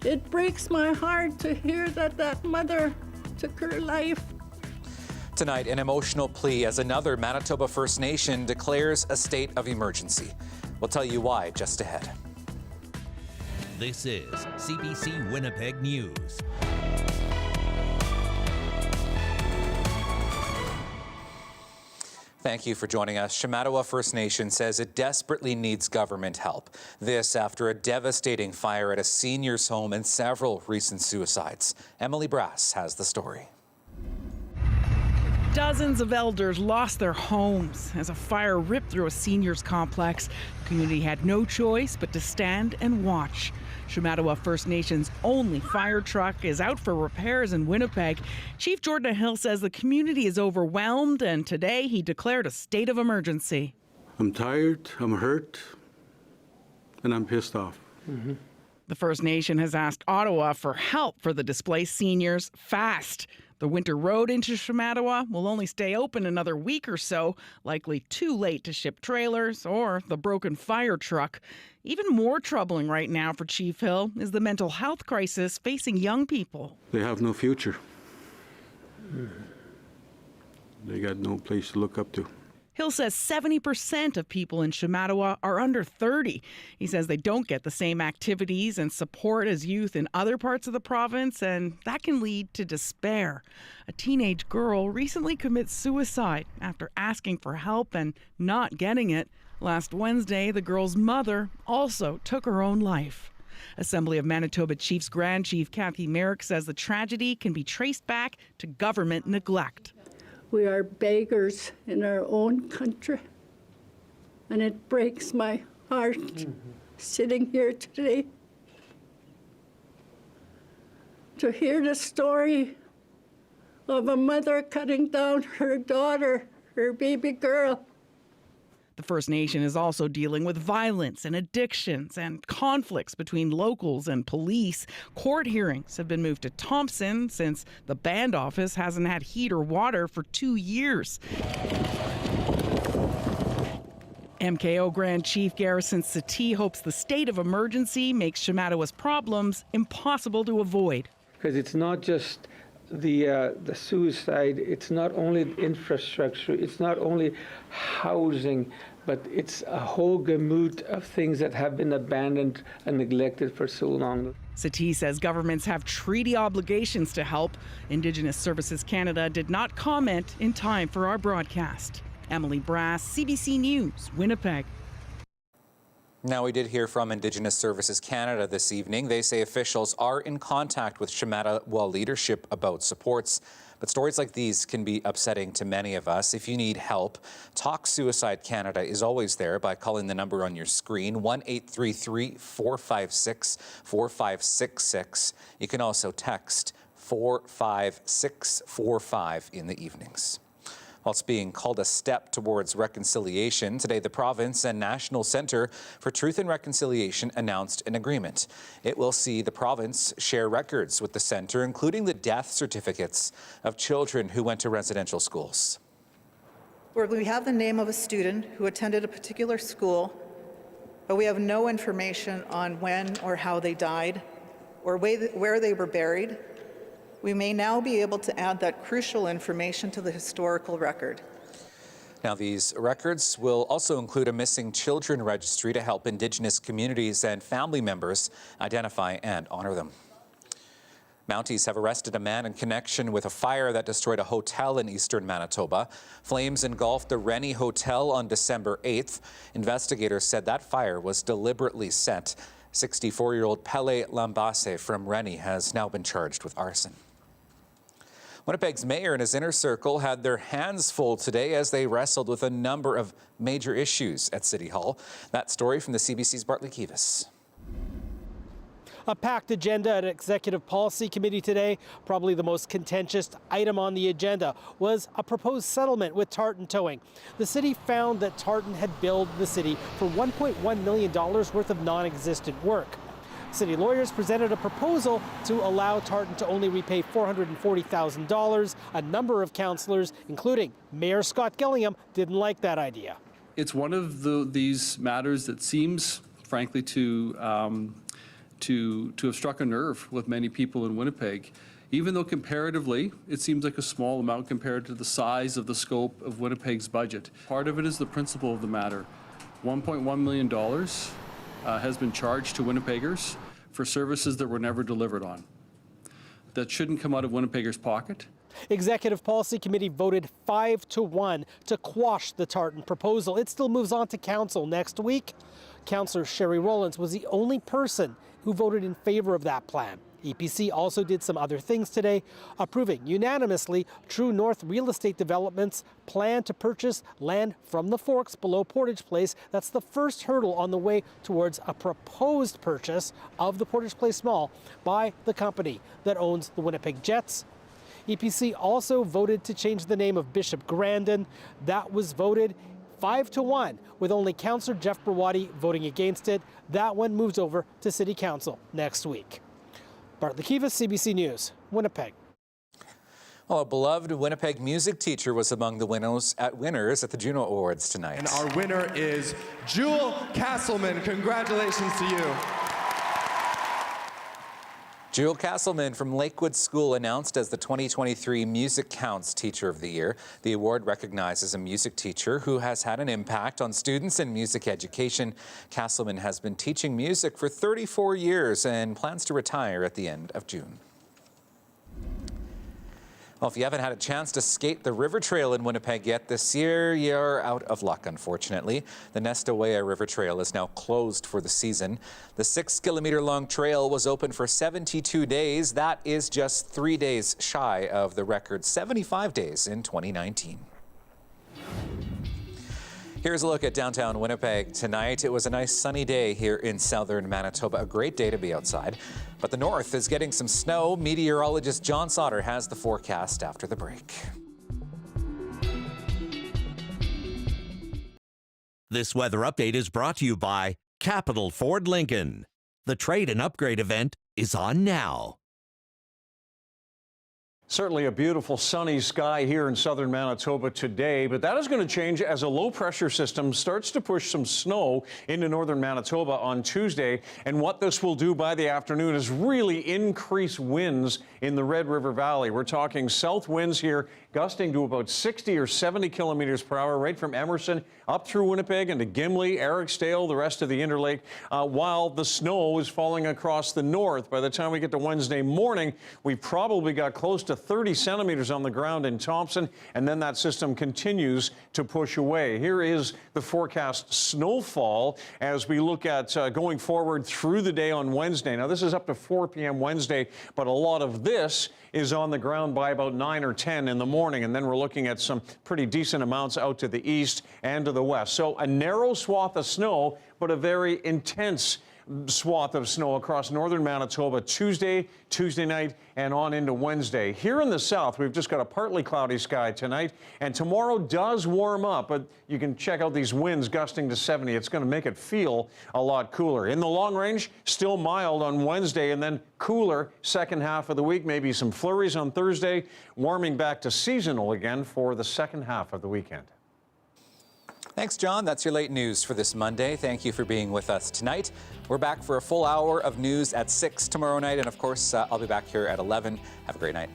It breaks my heart to hear that that mother took her life. Tonight, an emotional plea as another Manitoba First Nation declares a state of emergency. We'll tell you why just ahead. This is CBC Winnipeg News. Thank you for joining us. Shamattawa First Nation says it desperately needs government help. This after a devastating fire at a senior's home and several recent suicides. Emily Brass has the story. Dozens of elders lost their homes as a fire ripped through a seniors complex. The community had no choice but to stand and watch. Shamattawa First Nation's only fire truck is out for repairs in Winnipeg. Chief Jordan Hill says the community is overwhelmed, and today he declared a state of emergency. I'm tired, I'm hurt, and I'm pissed off. The First Nation has asked Ottawa for help for the displaced seniors fast. The winter road into Shamattawa will only stay open another week or so, likely too late to ship trailers or the broken fire truck. Even more troubling right now for Chief Hill is the mental health crisis facing young people. They have no future. They got no place to look up to. Hill says 70% of people in Shamattawa are under 30. He says they don't get the same activities and support as youth in other parts of the province, and that can lead to despair. A teenage girl recently commits suicide after asking for help and not getting it. Last Wednesday, the girl's mother also took her own life. Assembly of Manitoba Chiefs Grand Chief Kathy Merrick says the tragedy can be traced back to government neglect. We are beggars in our own country, and it breaks my heart sitting here today to hear the story of a mother cutting down her daughter, her baby girl. The First Nation is also dealing with violence and addictions and conflicts between locals and police. Court hearings have been moved to Thompson since the band office hasn't had heat or water for 2 years. MKO Grand Chief Garrison Settee hopes the state of emergency makes Shamattawa's problems impossible to avoid. Because it's not just the suicide, it's not only infrastructure, it's not only housing, but it's a whole gamut of things that have been abandoned and neglected for so long. Settee says governments have treaty obligations to help. Indigenous Services Canada did not comment in time for our broadcast. Emily Brass, CBC News, Winnipeg. Now, we did hear from Indigenous Services Canada this evening. They say officials are in contact with Shamattawa leadership about supports. But stories like these can be upsetting to many of us. If you need help, Talk Suicide Canada is always there by calling the number on your screen, 1-833-456-4566. You can also text 45645 in the evenings. While it's being called a step towards reconciliation, today the province and National Centre for Truth and Reconciliation announced an agreement. It will see the province share records with the centre, including the death certificates of children who went to residential schools. Where we have the name of a student who attended a particular school, but we have no information on when or how they died or where they were buried, we may now be able to add that crucial information to the historical record. Now, these records will also include a missing children registry to help Indigenous communities and family members identify and honor them. Mounties have arrested a man in connection with a fire that destroyed a hotel in eastern Manitoba. Flames engulfed the Rennie Hotel on December 8th. Investigators said that fire was deliberately set. 64-year-old Pele Lambase from Rennie has now been charged with arson. Winnipeg's mayor and his inner circle had their hands full today as they wrestled with a number of major issues at City Hall. That story from the CBC's Bartley Kivas. A packed agenda at Executive Policy Committee today. Probably the most contentious item on the agenda was a proposed settlement with Tartan Towing. The city found that Tartan had billed the city for $1.1 million worth of non-existent work. City lawyers presented a proposal to allow Tartan to only repay $440,000. A number of councillors, including Mayor Scott Gillingham, didn't like that idea. It's one of these matters that seems, frankly, to to have struck a nerve with many people in Winnipeg. Even though comparatively, it seems like a small amount compared to the size of the scope of Winnipeg's budget. Part of it is the principle of the matter. $1.1 million has been charged to Winnipeggers for services that were never delivered on. That shouldn't come out of Winnipeggers' pocket. Executive Policy Committee voted 5-1 to quash the Tartan proposal. It still moves on to Council next week. Councillor Sherry Rollins was the only person who voted in favor of that plan. EPC also did some other things today, approving unanimously True North Real Estate Development's plan to purchase land from the Forks below Portage Place. That's the first hurdle on the way towards a proposed purchase of the Portage Place Mall by the company that owns the Winnipeg Jets. EPC also voted to change the name of Bishop Grandin. That was voted 5-1, with only Councillor Jeff Brawadi voting against it. That one moves over to City Council next week. Bart Lakivas, CBC News, Winnipeg. Well, a beloved Winnipeg music teacher was among the winners at the JUNO Awards tonight. And our winner is Jewel Castleman. Congratulations to you. Jewel Castleman from Lakewood School announced as the 2023 Music Counts Teacher of the Year. The award recognizes a music teacher who has had an impact on students in music education. Castleman has been teaching music for 34 years and plans to retire at the end of June. Well, if you haven't had a chance to skate the river trail in Winnipeg yet this year, you're out of luck, unfortunately. The Nestawaya River Trail is now closed for the season. The 6-kilometer-long trail was open for 72 days. That is just 3 days shy of the record 75 days in 2019. Here's a look at downtown Winnipeg tonight. It was a nice sunny day here in southern Manitoba. A great day to be outside. But the north is getting some snow. Meteorologist John Sauder has the forecast after the break. This weather update is brought to you by Capital Ford Lincoln. The trade and upgrade event is on now. Certainly a beautiful sunny sky here in southern Manitoba today, but that is going to change as a low pressure system starts to push some snow into northern Manitoba on Tuesday. And what this will do by the afternoon is really increase winds in the Red River Valley. We're talking south winds here gusting to about 60 or 70 kilometers per hour right from Emerson up through Winnipeg into Gimli, Ericsdale, the rest of the Interlake, while the snow is falling across the north. By the time we get to Wednesday morning, we've probably got close to 30 centimeters on the ground in Thompson, and then that system continues to push away. Here is the forecast snowfall as we look at going forward through the day on Wednesday. Now, this is up to 4 p.m. Wednesday, but a lot of this is on the ground by about 9 or 10 in the morning, and then we're looking at some pretty decent amounts out to the east and to the west. So a narrow swath of snow, but a very intense swath of snow across northern Manitoba Tuesday night, and on into Wednesday. Here in the south, we've just got a partly cloudy sky tonight, and tomorrow does warm up, but you can check out these winds gusting to 70. It's going to make it feel a lot cooler. In the long range, still mild on Wednesday, and then cooler second half of the week. Maybe some flurries on Thursday, warming back to seasonal again for the second half of the weekend. Thanks, John. That's your late news for this Monday. Thank you for being with us tonight. We're back for a full hour of news at 6 tomorrow night. And of course, I'll be back here at 11. Have a great night.